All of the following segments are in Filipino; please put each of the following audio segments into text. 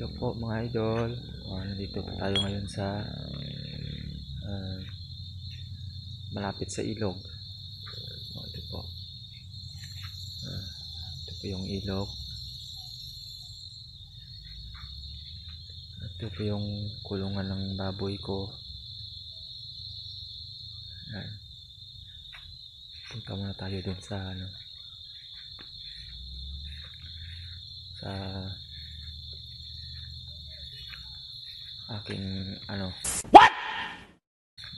Hello po mga idol. Nandito po tayo ngayon sa malapit sa ilog. Ito po. Ito po yung ilog. Ito po yung kulungan ng baboy ko. Ayan. Punta muna tayo dun sa aking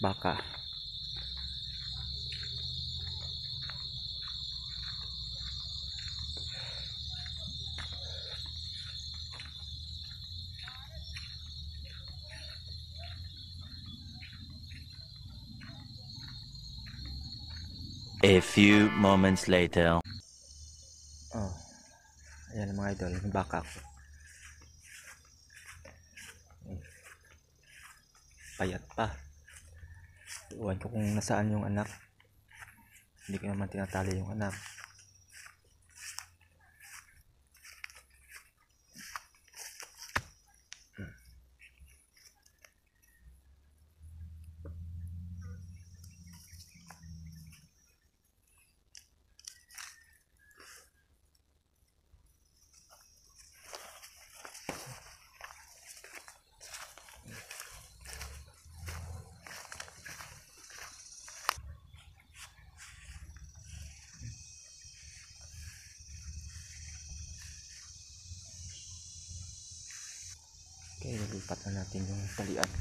baka. A few moments later. Ayan mga idol, yung baka ko. Payat pa. Iwan ko kung nasaan yung anak. Hindi ko naman tinatali yung anak. Okay, nalipat na natin yung talian.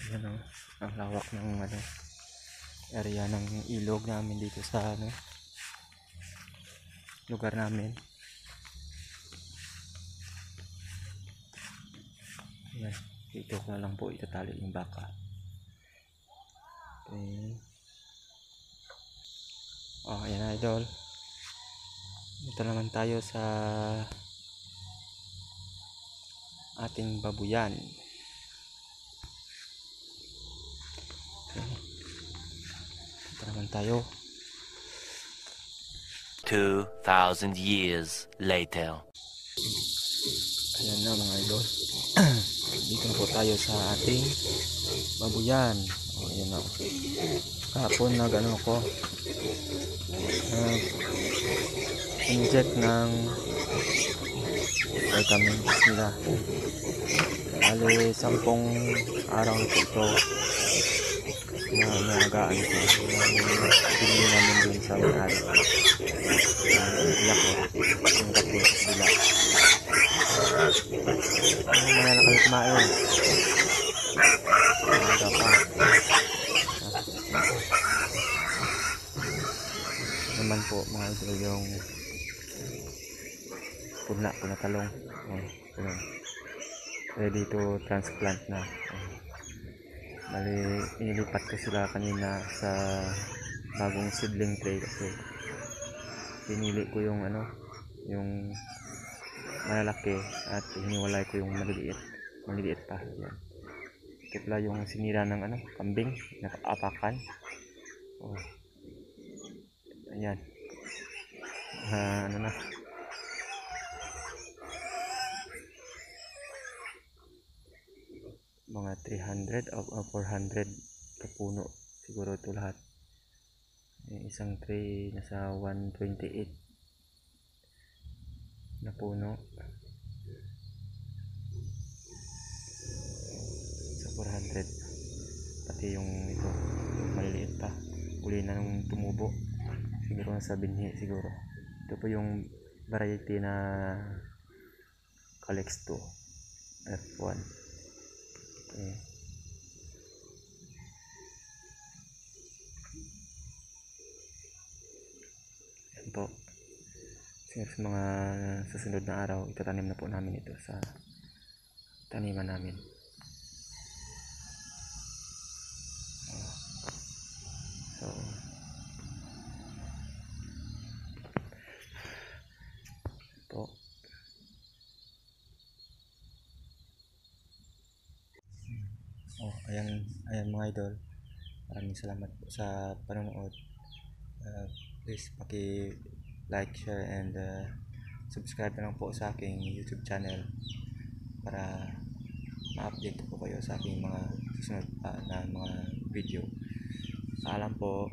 Ayan ang lawak ng area ng ilog namin dito sa lugar namin. Ayan, dito ko na lang po itatali yung baka. Okay. Ayan idol. Dito naman tayo sa ating babuyan. Dito naman tayo. 2,000 years later. Ayan na mga idol. Dito na po tayo sa ating babuyan. Ayan na. Kahapon ko inject ng vitamins nila. Bali 10 araw na ito na nagaan ko. Bili namin dun sa may-ari. Iyak ko. Ang kapit sila. Mamaya na kayo kumain. Maaga pa. Naman po mga idol yung punla ko na talong. Ready to transplant na. Bali inilipat ko sila kanina sa bagong seedling tray kasi pinili ko yung yung malalaki at hiniwalay ko yung maliliit pa. Yan. Ito pala yung sinira ng kambing, nakaapakan. Ayan. Mga 300 o 400 kapuno siguro ito lahat. Yung isang tray nasa 128 na puno sa 400, pati yung ito maliliit pa, uli na nung tumubo siguro nasa binhi siguro. Ito po yung variety na Calyx 2 F1. Okay. Yan po. Siguro sa mga susunod na araw, itatanim na po namin ito sa taniman namin. So, po. Ayan mga idol. Maraming salamat po sa panonood. Please like, share, and subscribe na lang po sa aking YouTube channel para ma-update po kayo sa aking mga susunod na mga video. Paalam po.